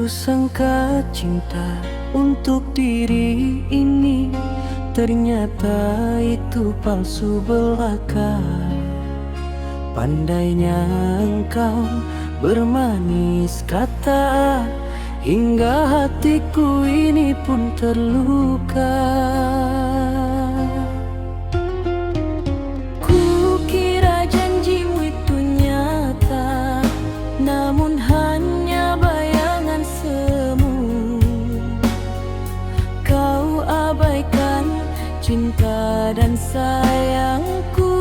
Kusangka cinta untuk diri ini, ternyata itu palsu belaka. Pandainya engkau bermanis kata, hingga hatiku ini pun terluka. Kukira janjimu itu nyata, namun hanya bayangan semu. Kau abaikan cinta dan sayangku.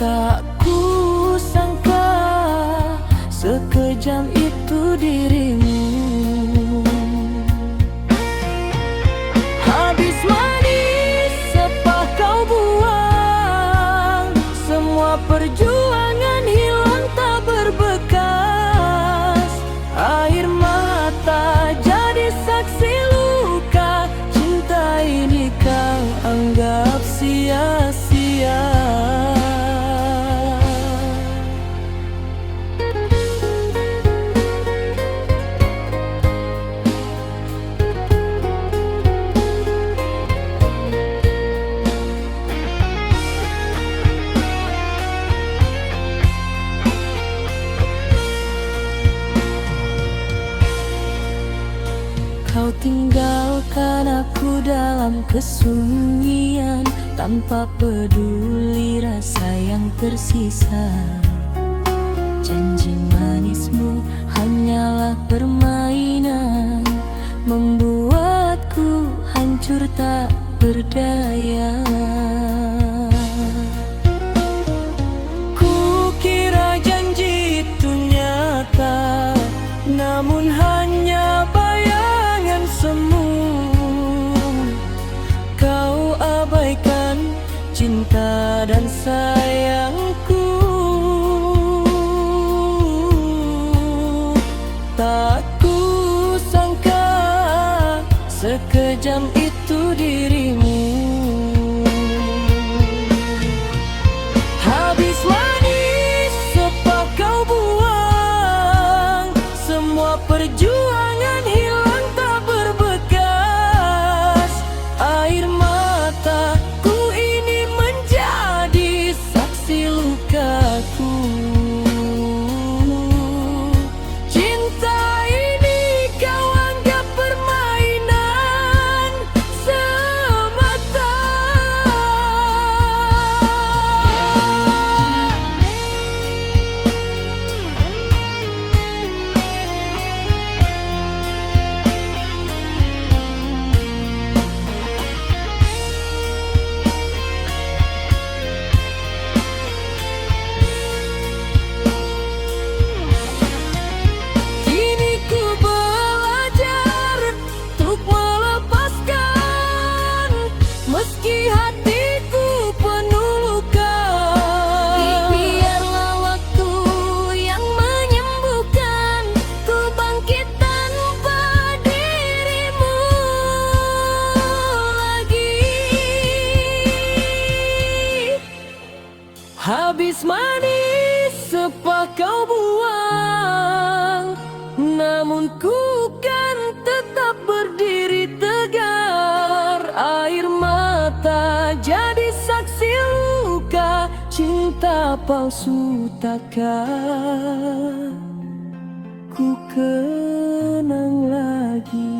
Tak kusangka sekejam itu dirimu. Habis manis sepah kau buang, semua perjuangan hilang tak berbekas. Air mata jadi saksi luka, cinta ini kau anggap sia-sia. Kau tinggalkan aku dalam kesunyian, tanpa peduli rasa yang tersisa. Janji manismu hanyalah permainan, membuatku hancur tak berdaya. Kukira janji itu nyata, namun hanya bayangan semu. Kau abaikan cinta dan sayangku. Tak kusangka sekejam itu dirimu. Habis manis sepah kau buang, semua perjuangan hilang tak berbekas. Air mataku ini menjadi saksi lukaku. Cinta ini kau anggap permainan semata. Kini ku belajar untuk melepaskan, meski hatiku penuh luka. Biarlah waktu yang menyembuhkan, ku bangkit tanpa dirimu lagi. Habis manis sepah kau buang, namun ku kan tetap berdiri tegar. Air mata jadi saksi luka, cinta palsu takkan ku kenang lagi.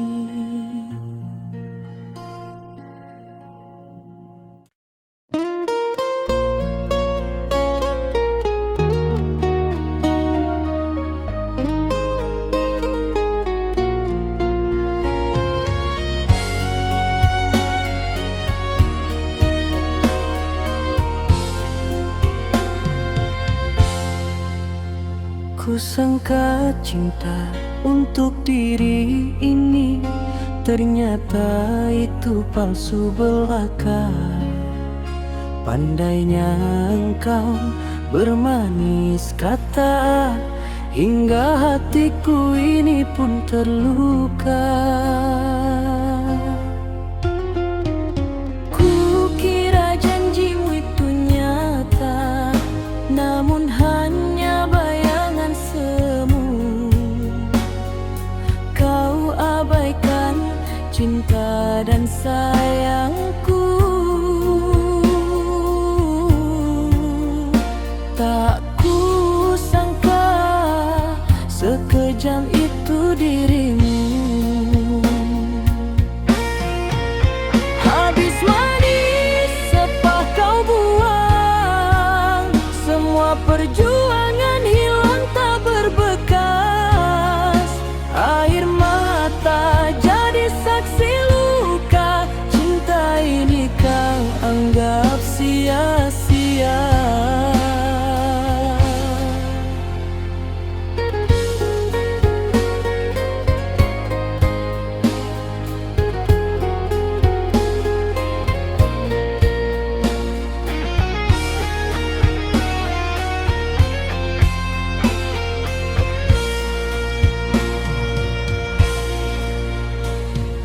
Kusangka cinta untuk diri ini, ternyata itu palsu belaka. Pandainya engkau bermanis kata, hingga hatiku ini pun terluka. Kukira janjimu itu nyata, namun hanya bayang perjuangan hilang tak berbekas. Air mata jadi saksi luka. Cinta ini kau anggap sia-sia.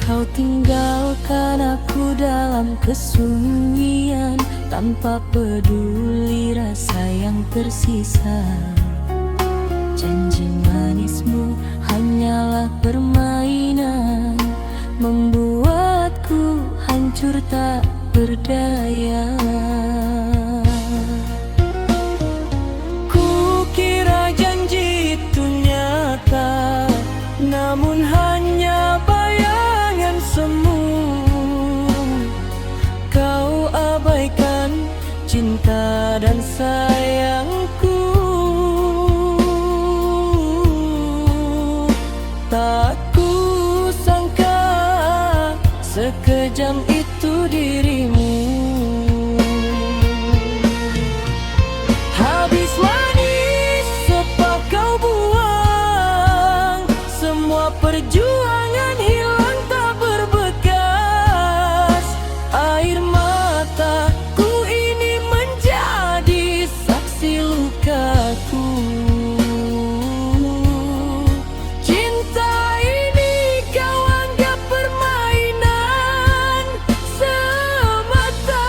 Kau tinggalkan aku dalam kesunyian, tanpa peduli rasa yang tersisa. Janji manismu hanyalah permainan, membuatku hancur tak berdaya. Kukira janji itu nyata, namun hanya bayangan semu. Kau abaikan cinta dan sayangku. Tak kusangka sekejam itu dirimu. Habis manis apa kau buang, semua perjuangan hilang tak berbekas. Air mataku ini menjadi saksi lukaku. Cinta ini kau anggap permainan semata.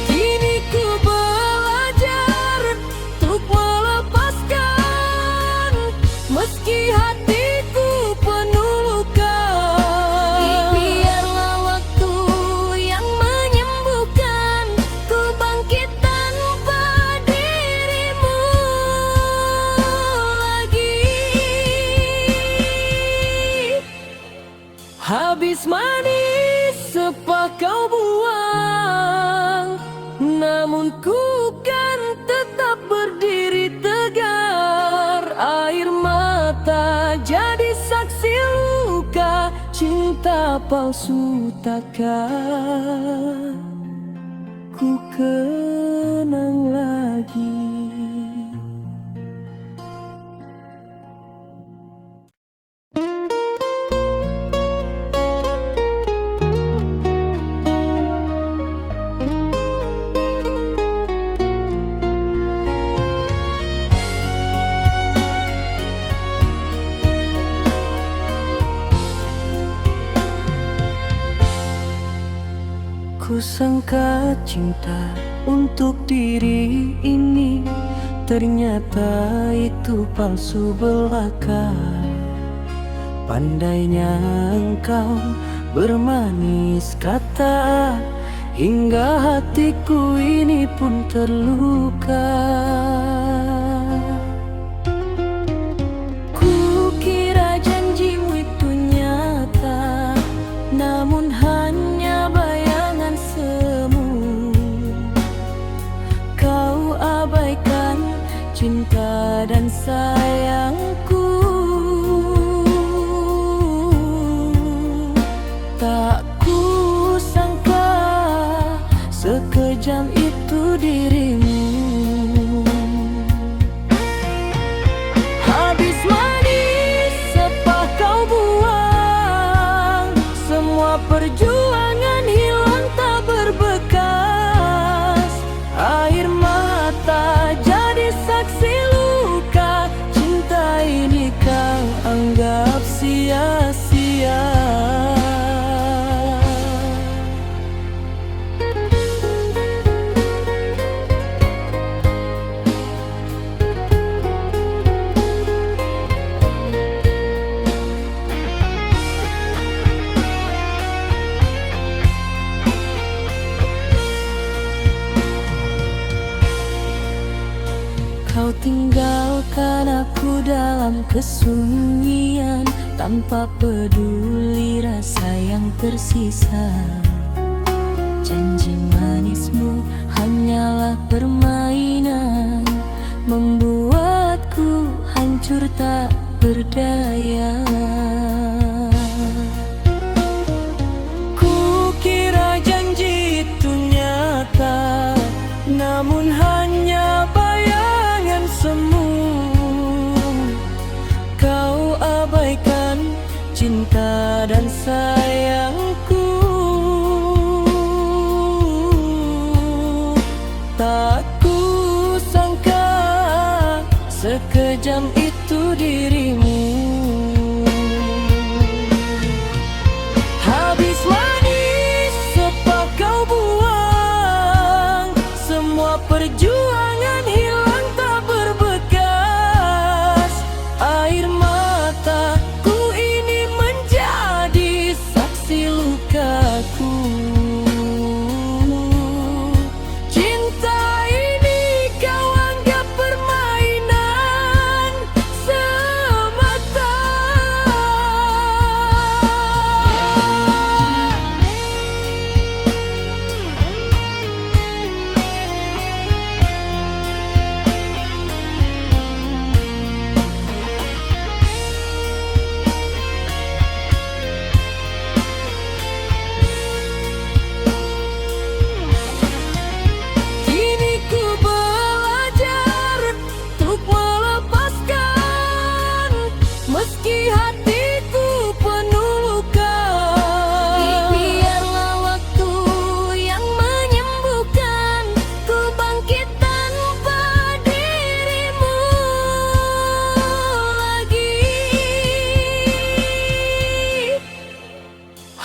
Kini ku belajar untuk melepaskan, meski hatiku penuh luka. Biarlah waktu yang menyembuhkan, ku bangkit tanpa dirimu lagi. Habis manis apa kau buang, namun ku kan tetap berdiri tegar. Air mata jadi saksi luka. Cinta palsu takkan ku kenang lagi. Kusangka cinta untuk diri ini, ternyata itu palsu belaka. Pandainya engkau bermanis kata, hingga hatiku ini pun terluka. Kukira janjimu itu nyata, namun hanya bayangan semu. Kau abaikan cinta dan sayangku. Tak kusangka sekejam itu dirimu. Habis manis apa kau buang, semua perjuangan hilang tak berbekas. Air mata jadi saksi luka. Cinta kesunyian, tanpa peduli rasa yang tersisa. Janji manismu hanyalah permainan, membuatku hancur tak berdaya. Kukira janji itu nyata, namun hanya bayangan semu. Kau abaikan cinta dan sayangku. Tak kusangka sekejam itu dirimu. Habis manis apa kau buang, semua perjuangan hilang tak berbekas. Air mataku ini menjadi saksi lukaku.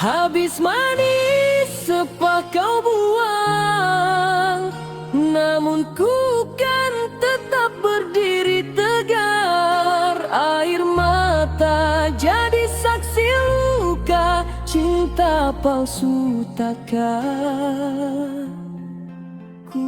Habis manis apa kau buang, namun ku kan tetap berdiri tegar. Air mata jadi saksi luka, cinta palsu takkan ku